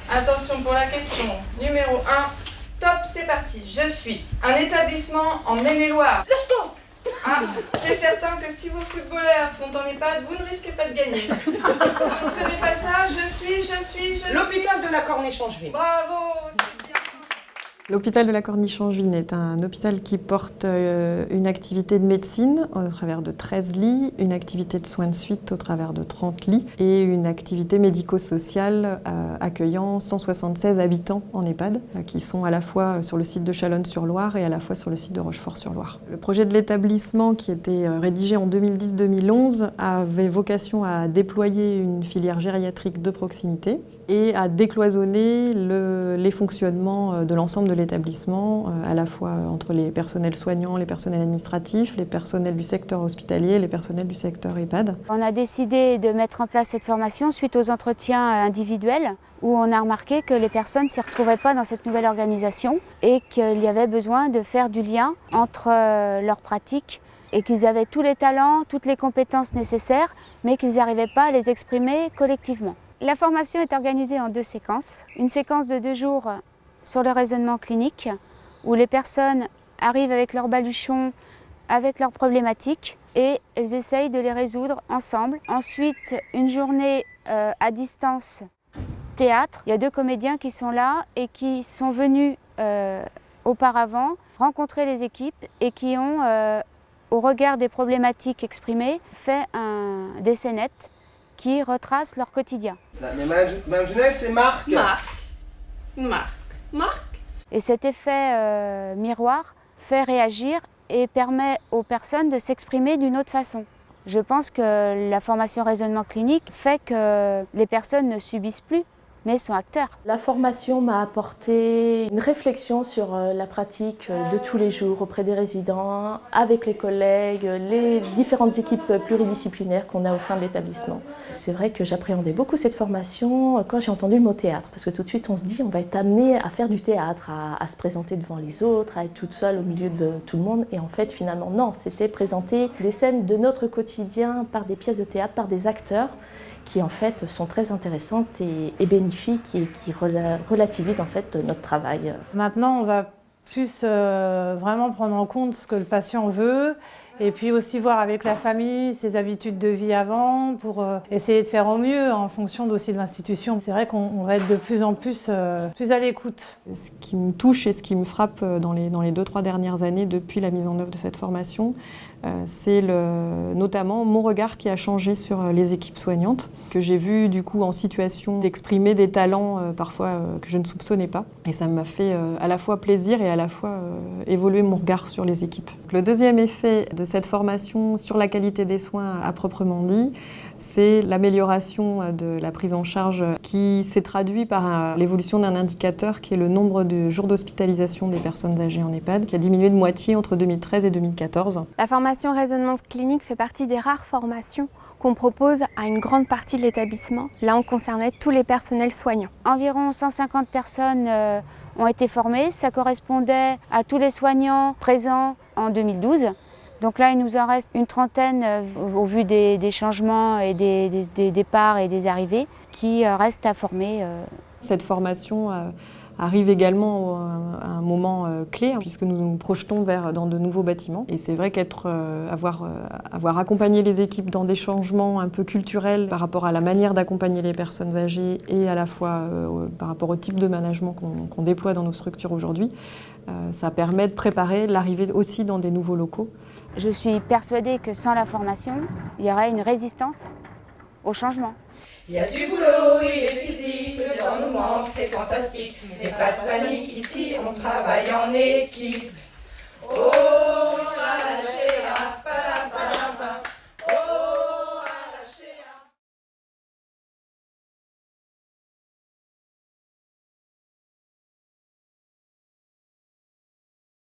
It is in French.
Attention pour la question numéro 1. Top, c'est parti. Je suis un établissement en Maine-et-Loire. Let's go. Ah, c'est certain que si vos footballeurs sont en EHPAD, vous ne risquez pas de gagner. Donc ce n'est pas ça, je suis... L'hôpital de la Corniche-en-Juin. Bravo, c'est bien. L'hôpital de la Corniche-en-Juin est un hôpital qui porte une activité de médecine au travers de 13 lits, une activité de soins de suite au travers de 30 lits et une activité médico-sociale accueillant 176 habitants en EHPAD qui sont à la fois sur le site de Chalonnes-sur-Loire et à la fois sur le site de Rochefort-sur-Loire. Le projet de l'établissement qui était rédigé en 2010-2011 avait vocation à déployer une filière gériatrique de proximité et à décloisonner les fonctionnements de l'ensemble de l'établissement, à la fois entre les personnels soignants, les personnels administratifs, les personnels du secteur hospitalier et les personnels du secteur EHPAD. On a décidé de mettre en place cette formation suite aux entretiens individuels où on a remarqué que les personnes ne s'y retrouvaient pas dans cette nouvelle organisation et qu'il y avait besoin de faire du lien entre leurs pratiques et qu'ils avaient tous les talents, toutes les compétences nécessaires, mais qu'ils n'arrivaient pas à les exprimer collectivement. La formation est organisée en 2 séquences. Une séquence de 2 jours sur le raisonnement clinique, où les personnes arrivent avec leurs baluchons, avec leurs problématiques, et elles essayent de les résoudre ensemble. Ensuite, une journée à distance théâtre. Il y a 2 comédiens qui sont là et qui sont venus auparavant rencontrer les équipes et qui ont, au regard des problématiques exprimées, fait des scénettes qui retracent leur quotidien. Mais Madame Junel, c'est Marc. Marc. Et cet effet miroir fait réagir et permet aux personnes de s'exprimer d'une autre façon. Je pense que la formation raisonnement clinique fait que les personnes ne subissent plus, mais sont acteurs. La formation m'a apporté une réflexion sur la pratique de tous les jours auprès des résidents, avec les collègues, les différentes équipes pluridisciplinaires qu'on a au sein de l'établissement. C'est vrai que j'appréhendais beaucoup cette formation quand j'ai entendu le mot théâtre, parce que tout de suite on se dit on va être amené à faire du théâtre, à se présenter devant les autres, à être toute seule au milieu de tout le monde. Et en fait finalement non, c'était présenter des scènes de notre quotidien par des pièces de théâtre, par des acteurs, qui en fait sont très intéressantes et bénéfiques et qui relativisent en fait notre travail. Maintenant, on va plus vraiment prendre en compte ce que le patient veut et puis aussi voir avec la famille ses habitudes de vie avant pour essayer de faire au mieux en fonction aussi de l'institution. C'est vrai qu'on va être de plus en plus à l'écoute. Ce qui me touche et ce qui me frappe dans les 2-3 dernières années depuis la mise en œuvre de cette formation, c'est notamment mon regard qui a changé sur les équipes soignantes, que j'ai vu du coup en situation d'exprimer des talents parfois que je ne soupçonnais pas. Et ça m'a fait à la fois plaisir et à la fois évoluer mon regard sur les équipes. Le deuxième effet de cette formation sur la qualité des soins à proprement dit, c'est l'amélioration de la prise en charge qui s'est traduit par l'évolution d'un indicateur qui est le nombre de jours d'hospitalisation des personnes âgées en EHPAD, qui a diminué de moitié entre 2013 et 2014. La formation raisonnement clinique fait partie des rares formations qu'on propose à une grande partie de l'établissement. Là, on concernait tous les personnels soignants. Environ 150 personnes ont été formées. Ça correspondait à tous les soignants présents en 2012. Donc là, il nous en reste une trentaine au vu des changements et des départs et des arrivées qui restent à former. Cette formation arrive également à un moment clé puisque nous nous projetons dans de nouveaux bâtiments. Et c'est vrai avoir accompagné les équipes dans des changements un peu culturels par rapport à la manière d'accompagner les personnes âgées et à la fois par rapport au type de management qu'on déploie dans nos structures aujourd'hui, ça permet de préparer l'arrivée aussi dans des nouveaux locaux. Je suis persuadée que sans la formation, il y aurait une résistance au changement. Il y a du boulot, il est physique, le temps nous manque, c'est fantastique. Mais pas de panique ici, on travaille en équipe. Oh